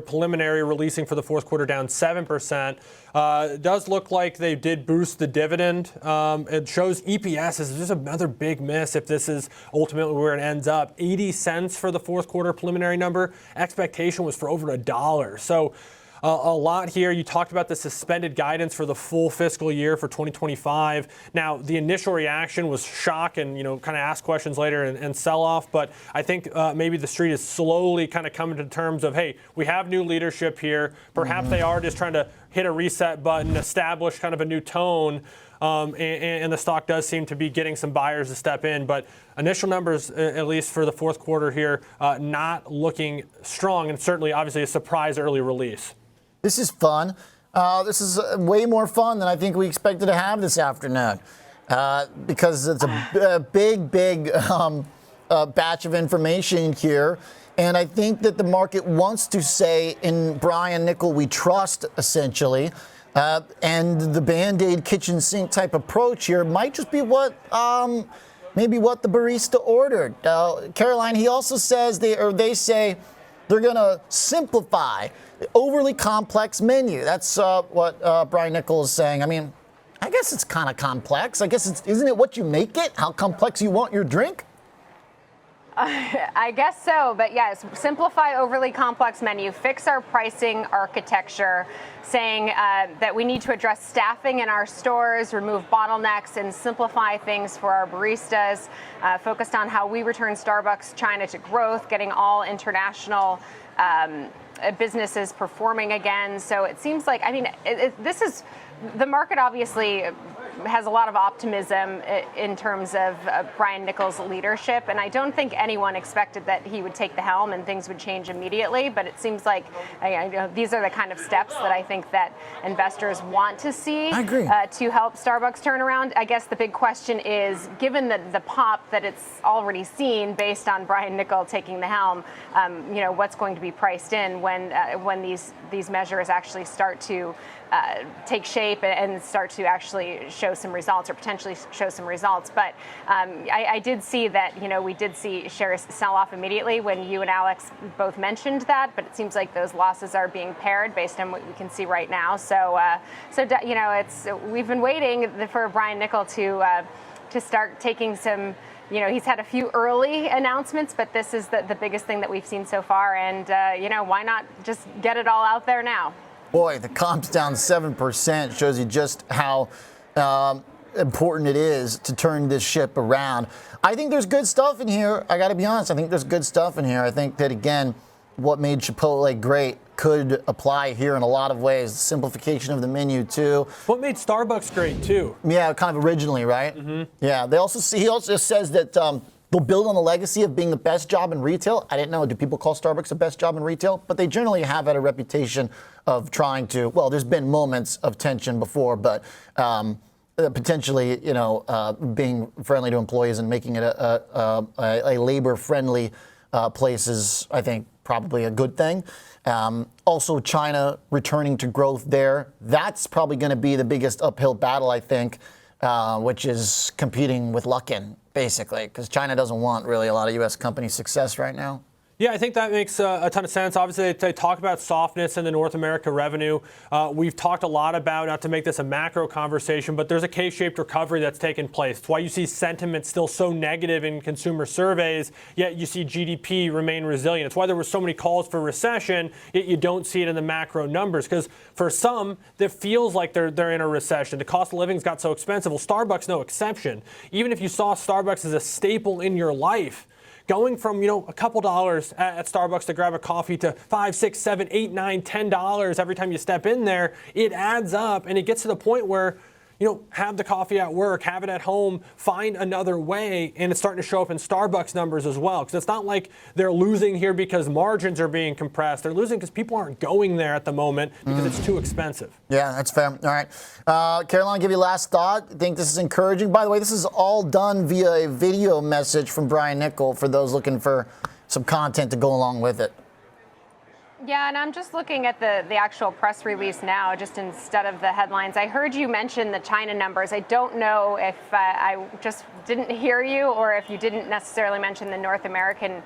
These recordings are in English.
preliminary releasing for the fourth quarter down 7%. It does look like they did boost the dividend. It shows EPS is just another big miss if this is ultimately where it ends up. 80 cents for the fourth quarter preliminary number. Expectation was for over $1. So a lot here. You talked about the suspended guidance for the full fiscal year for 2025. Now, the initial reaction was shock and, kind of ask questions later and sell off. But I think maybe the street is slowly kind of coming to terms of, hey, we have new leadership here. Perhaps they are just trying to hit a reset button, establish kind of a new tone. And the stock does seem to be getting some buyers to step in. But initial numbers, at least for the fourth quarter here, not looking strong, and certainly, obviously, a surprise early release. This is fun. This is way more fun than I think we expected to have this afternoon because it's a big batch of information here. And I think that the market wants to say in Brian Niccol we trust, essentially. And the Band-Aid kitchen sink type approach here might just be maybe what the barista ordered. Caroline, he also says they say they're going to simplify the overly complex menu. That's what Brian Niccol is saying. I mean, I guess it's kind of complex. I guess isn't it what you make it? How complex you want your drink? I guess so, but yes, simplify overly complex menu, fix our pricing architecture, saying that we need to address staffing in our stores, remove bottlenecks, and simplify things for our baristas, focused on how we return Starbucks China to growth, getting all international businesses performing again. So it seems like, this is, the market obviously has a lot of optimism in terms of Brian Niccol's leadership, and I don't think anyone expected that he would take the helm and things would change immediately, but it seems like these are the kind of steps that I think that investors want to see to help Starbucks turn around. I guess the big question is, given the pop that it's already seen based on Brian Niccol taking the helm, what's going to be priced in when these measures actually start to take shape and start to actually show some results or potentially show some results. But I did see that, we did see shares sell off immediately when you and Alex both mentioned that, but it seems like those losses are being paired based on what we can see right now. So we've been waiting for Brian Niccol to start taking some, he's had a few early announcements, but this is the biggest thing that we've seen so far. And, why not just get it all out there now? Boy, the comp's down 7% shows you just how important it is to turn this ship around. I think there's good stuff in here. I got to be honest. I think there's good stuff in here. I think that, again, what made Chipotle great could apply here in a lot of ways. The simplification of the menu, too. What made Starbucks great, too? Yeah, kind of originally, right? Mm-hmm. Yeah. He also says that they'll build on the legacy of being the best job in retail. I didn't know. Do people call Starbucks the best job in retail? But they generally have had a reputation of trying to, well, there's been moments of tension before, but potentially, being friendly to employees and making it a labor-friendly place is, I think, probably a good thing. Also, China returning to growth there. That's probably going to be the biggest uphill battle, I think, which is competing with Luckin, basically, because China doesn't want really a lot of U.S. company success right now. Yeah, I think that makes a ton of sense. Obviously, they talk about softness in the North America revenue. We've talked a lot about, not to make this a macro conversation, but there's a K-shaped recovery that's taken place. It's why you see sentiment still so negative in consumer surveys, yet you see GDP remain resilient. It's why there were so many calls for recession, yet you don't see it in the macro numbers. Because for some, it feels like they're in a recession. The cost of living's got so expensive. Well, Starbucks, no exception. Even if you saw Starbucks as a staple in your life, going from, a couple dollars at Starbucks to grab a coffee to $5, $6, $7, $8, $9, $10 every time you step in there, it adds up, and it gets to the point where, have the coffee at work, have it at home, find another way, and it's starting to show up in Starbucks numbers as well. Because it's not like they're losing here because margins are being compressed. They're losing because people aren't going there at the moment because it's too expensive. Yeah, that's fair. All right. Caroline, give you last thought. I think this is encouraging. By the way, this is all done via a video message from Brian Niccol for those looking for some content to go along with it. Yeah, and I'm just looking at the actual press release now, just instead of the headlines. I heard you mention the China numbers. I don't know if I just didn't hear you or if you didn't necessarily mention the North American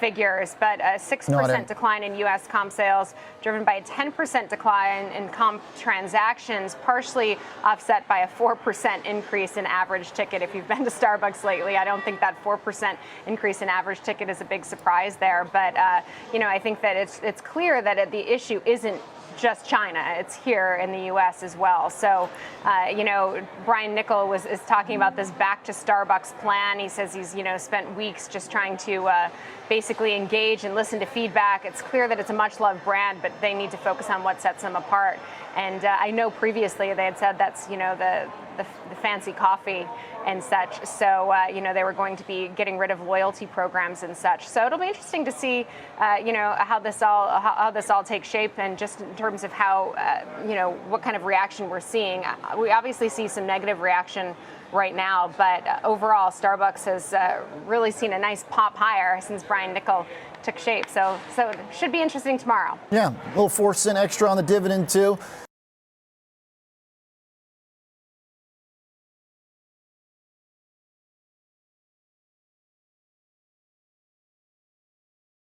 figures, but a 6% decline in U.S. comp sales, driven by a 10% decline in comp transactions, partially offset by a 4% increase in average ticket. If you've been to Starbucks lately, I don't think that 4% increase in average ticket is a big surprise there. But, I think that it's clear that the issue isn't just China. It's here in the U.S. as well. So, Brian Nickel is talking about this back to Starbucks plan. He says he's, spent weeks just trying to basically engage and listen to feedback. It's clear that it's a much loved brand, but they need to focus on what sets them apart. And I know previously they had said that's, the fancy coffee and such. So, they were going to be getting rid of loyalty programs and such. So it'll be interesting to see, how this all takes shape, and just in terms of how, what kind of reaction we're seeing. We obviously see some negative reaction right now, but overall, Starbucks has really seen a nice pop higher since Brian Nickel took shape. So it should be interesting tomorrow. Yeah, a little 4 cent extra on the dividend too.